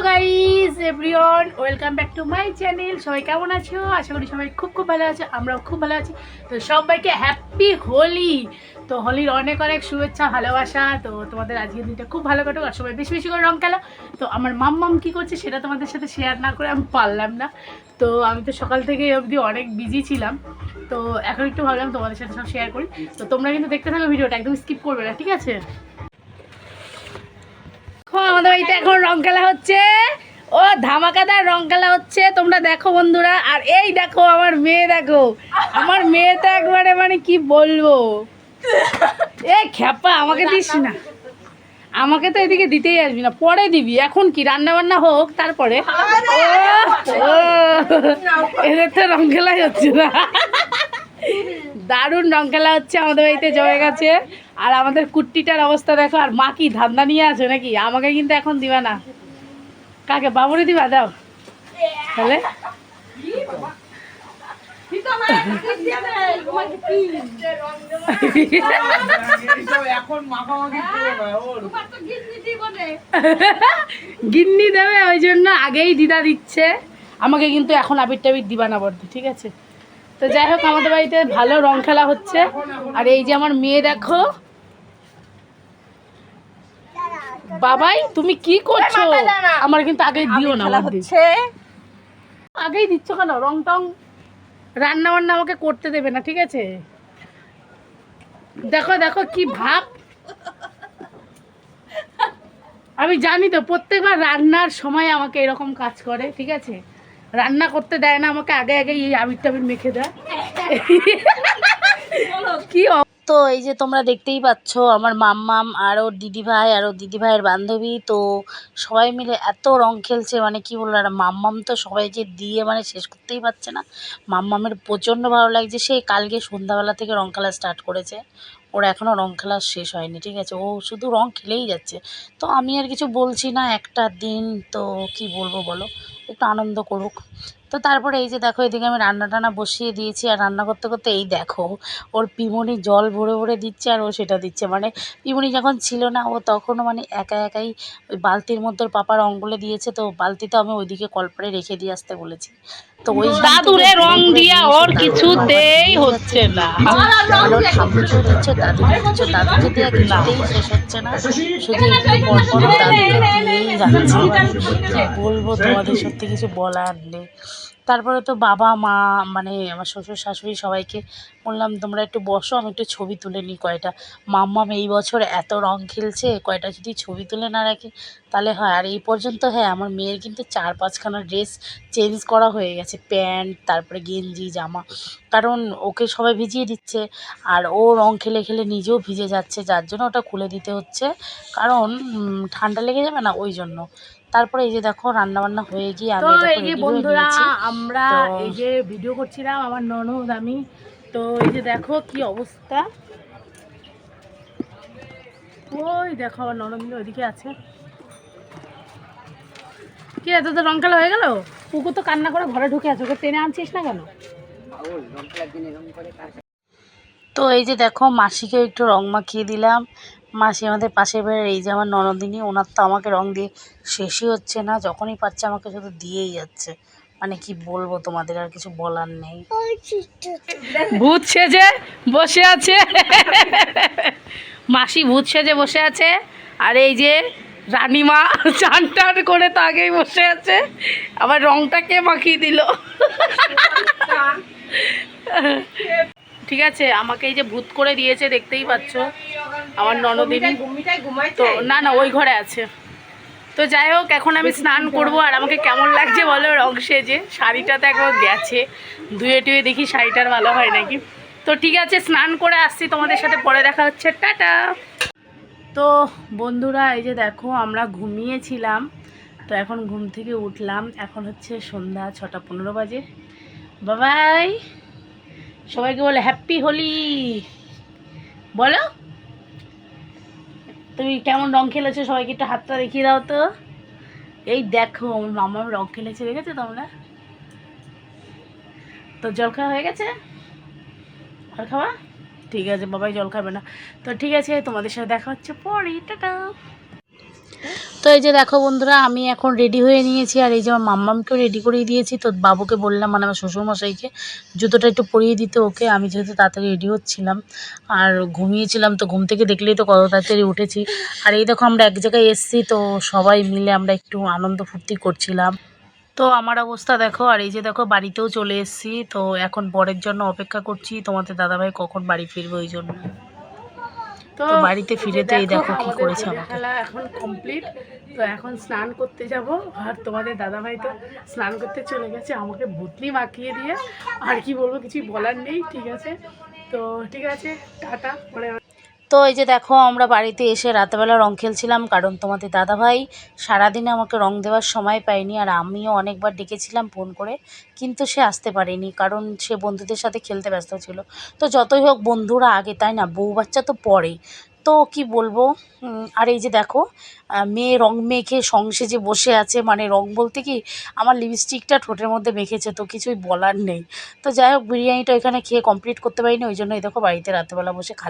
Guys everyone, welcome back to my channel. সবাই কেমন আছো? আশা করি সবাই খুব ভালো আছে, আমরাও খুব ভালো আছি। তো সবাইকে হ্যাপি হোলি। তো হোলির অনেক অনেক শুভেচ্ছা, ভালোবাসা। তো তোমাদের আজকের দিনটা খুব ভালো কাটুক, আর সবাই বেশি বেশি করে রং খেলো। তো আমার মাম্মাম কী করছে সেটা তোমাদের সাথে শেয়ার না করে আমি পারলাম না। তো আমি তো সকাল থেকে অবধি অনেক বিজি ছিলাম, তো এখন একটু ভাবলাম তোমাদের সাথে সব শেয়ার করি। তো তোমরা কিন্তু দেখতে থাকো ভিডিওটা, একদম স্কিপ করবে না, ঠিক আছে? আমাদের বাড়িতে এখন রং খেলা হচ্ছে, ও ধামাকাদার রং খেলা হচ্ছে, তোমরা দেখো বন্ধুরা। আর এই দেখো আমার মেয়ে, দেখো আমার মেয়ে তো একবারে মানে কি বলবো, এ খ্যাপা, আমাকে দিস না, আমাকে তো এদিকে দিতেই আসবি না, পরে দিবি। এখন কি রান্না বান্না হোক তারপরে। ও এদের তো রং খেলাই হচ্ছে না, দারুণ রং খেলা হচ্ছে আমাদের বাড়িতে, জমে গেছে। আর আমাদের কুট্টিটার অবস্থা দেখো, আর মা কি ধান্দা নিয়ে আছে নাকি? আমাকে কিন্তু এখন দিবা না, কাকে? বাবুরে দিবা? দাও তাহলে। গিন্নি দেবে, ওই জন্য আগেই দিদা দিচ্ছে আমাকে, কিন্তু এখন আবির টাবির দিবা না বর্দি, ঠিক আছে? তো যাই হোক, আমাদের বাড়িতে ভালো রং খেলা হচ্ছে। আর এই যে আমার মেয়ে দেখো। বাবাই তুমি কি করছো? আমার কিন্তু আগেই দিও না, আগেই দিচ্ছ কেন? রং টং রান্না বান্না আমাকে করতে দেবে না, ঠিক আছে? দেখো দেখো কি ভাব, আমি জানি তো প্রত্যেকবার রান্নার সময় আমাকে এরকম কাজ করে, ঠিক আছে? রান্না করতে দেয় না আমাকে, আগে আগে এই আবির টাবির মেখে দেয়। কি তো এই যে তোমরা দেখতেই পাচ্ছ আমার মাম্মাম আর ওর দিদিভাই আর ওর দিদিভাইয়ের বান্ধবী, তো সবাই মিলে এত রং খেলছে, মানে কি বলবো। আর মাম্মাম তো সবাইকে দিয়ে মানে শেষ করতেই পারছে না। মাম্মামের প্রচণ্ড ভালো লাগছে, সেই কালকে সন্ধ্যাবেলা থেকে রং খেলা স্টার্ট করেছে, ওর এখনও রং খেলা শেষ হয়নি, ঠিক আছে? ও শুধু রং খেলেই যাচ্ছে। তো আমি আর কিছু বলছি না, একটা দিন তো কি বলবো বলো, একটু আনন্দ করুক। তো তারপরে এই যে দেখো, এদিকে আমি রান্না টান্না বসিয়ে দিয়েছি, আর রান্না করতে করতে এই দেখো ওর পিমনি জল ভরে ভরে দিচ্ছে, আর ও সেটা দিচ্ছে। মানে পিমনি যখন ছিল না, ও তখনও মানে একা একাই ওই বালতির মধ্যে ওর পাপা রঙগুলো দিয়েছে, তো বালতিতে আমি ওইদিকে কলপারে রেখে দিয়ে আসতে বলেছি। তো ওই দাদুরে রং দিয়া ওর কিছুতেই হচ্ছে না, ঠাকুরকেও দিচ্ছে, দাদুকে দিচ্ছে, দাদুকে দেওয়া কিছুতেই শেষ হচ্ছে না, শুধু একটু পর পর দাদুকে দিয়েই যাচ্ছে। কি বলবো তোমাদের, সত্যি কিছু বলার নেই। তারপরে তো বাবা মা মানে আমার শ্বশুর শাশুড়ি সবাইকে বললাম তোমরা একটু বসো, আমি একটু ছবি তুলে নিই কয়টা। মাম্মাম এই বছর এত রং খেলছে, কয়টা যদি ছবি তুলে না রাখি তাহলে হয়। আর এই পর্যন্ত হ্যাঁ, আমার মেয়ের কিন্তু 4-5খানা ড্রেস চেঞ্জ করা হয়ে গেছে, প্যান্ট তারপরে গেঞ্জি জামা, কারণ ওকে সবাই ভিজিয়ে দিচ্ছে, আর ও রং খেলে খেলে নিজেও ভিজে যাচ্ছে, যার জন্য ওটা খুলে দিতে হচ্ছে, কারণ ঠান্ডা লেগে যাবে না, ওই জন্য। তারপরে এই যে দেখো রান্নাবান্না হয়ে গিয়ে আমি এই যে বন্ধুরা আমরা এই যে ভিডিও করছিলাম আমার ননদ আমি, তো এই যে দেখো কি অবস্থা, ওই দেখো আমার ননদ ওইদিকে আছে। কি এত তো রং খেলা হয়ে গেল? পুকুর তো কান্না করে ঘরে ঢুকে আছে, ওকে টেনে আনছিস না কেন? তো এই যে দেখো মাসিকে একটু রং মাখিয়ে দিলাম। মাসি আমাদের পাশের বাড়ির, এই যে আমার ননদিনী, ওনার তো আমাকে রং দিয়ে শেষই হচ্ছে না, যখনই পাচ্ছে আমাকে শুধু দিয়েই যাচ্ছে। মানে কি বলবো তোমাদের, আর কিছু বলার নেই। ভূত সেজে বসে আছে, মাসি ভূত সেজে বসে আছে। আর এই যে রানীমা চান টান করে তো আগেই বসে আছে, আবার রংটাকে মাখিয়ে দিল। ঠিক আছে, আমাকে এই যে ভূত করে দিয়েছে, দেখতেই পাচ্ছ আমার ননদিনী। তো না না, ওই ঘরে আছে। তো যাই হোক, এখন আমি স্নান করব। আর আমাকে কেমন লাগছে বলো রং সেজে? শাড়িটাতে একবার গেছে, ধুয়ে টুয়ে দেখি শাড়িটার ভালো হয় নাকি। তো ঠিক আছে, স্নান করে আসছি, তোমাদের সাথে পরে দেখা হচ্ছে, টাটা। তো বন্ধুরা এই যে দেখো আমরা ঘুমিয়েছিলাম, তো এখন ঘুম থেকে উঠলাম, এখন হচ্ছে সন্ধ্যা 6:15 বাজে। বাবাই সবাইকে বলে হ্যাপি হোলি বলো। তুমি কেমন রং খেলেছো সবাইকে একটু হাতটা দেখিয়ে দাও তো। এই দেখো আমার মামা রং খেলেছে, দেখেছো তোমরা? তো জল খাওয়া হয়ে গেছে? আর খাওয়া ঠিক আছে, বাবাই জল খাবে না। তো ঠিক আছে, তোমাদের সাথে দেখা হচ্ছে পরে, টাটা। তো তো এই যে দেখো বন্ধুরা, আমি এখন রেডি হয়ে নিয়েছি, আর এই যে আমার মাম্মামকেও রেডি করিয়ে দিয়েছি। তো বাবুকে বললাম, মানে আমার শ্বশুরমশাইকে, জুতোটা একটু পরিয়ে দিতে ওকে। আমি যেহেতু তাড়াতাড়ি রেডি হচ্ছিলাম আর ঘুমিয়েছিলাম, তো ঘুম থেকে দেখলেই তো কত তাড়াতাড়ি উঠেছি। আর এই দেখো আমরা এক জায়গায় এসেছি, তো সবাই মিলে আমরা একটু আনন্দ ফুর্তি করছিলাম। তো আমার অবস্থা দেখো, আর এই যে দেখো বাড়িতেও চলে এসেছি। তো এখন বরের জন্য অপেক্ষা করছি, তোমাদের দাদাভাই কখন বাড়ি ফিরবে ওই জন্য। তো বাড়িতে ফিরে তো এই দেখো কি করেছে আমাকে। খেলা এখন কমপ্লিট। তো এখন স্নান করতে যাব, আর তোমাদের দাদাভাই তো স্নান করতে চলে গেছে আমাকে ভুতনি মাখিয়ে দিয়ে। আর কি বলবো, কিছু বলার নেই। ঠিক আছে, তো ঠিক আছে, টাটা। পরে তো এই যে দেখো আমরা বাড়িতে এসে রাতেবেলা রং খেলছিলাম, কারণ তোমাদের দাদাভাই সারাদিনে আমাকে রং দেওয়ার সময় পায়নি। আর আমিও অনেকবার ডেকেছিলাম ফোন করে, কিন্তু সে আসতে পারেনি, কারণ সে বন্ধুদের সাথে খেলতে ব্যস্ত ছিল। তো যতই হোক বন্ধুরা আগে, তাই না, বউ বাচ্চা তো পরে। তো কি বলবো। আর এই যে দেখো মেয়ে রং মেখে সংসেজে বসে আছে, মানে রং বলতে কি আমার লিপস্টিকটা ঠোঁটের মধ্যে মেখেছে, তো কিছুই বলার নেই। তো যাই হোক, বিরিয়ানিটা এখানে খেয়ে কমপ্লিট করতে পারিনি, ওই জন্য এই দেখো বাড়িতে রাতেবেলা বসে খাচ্ছি।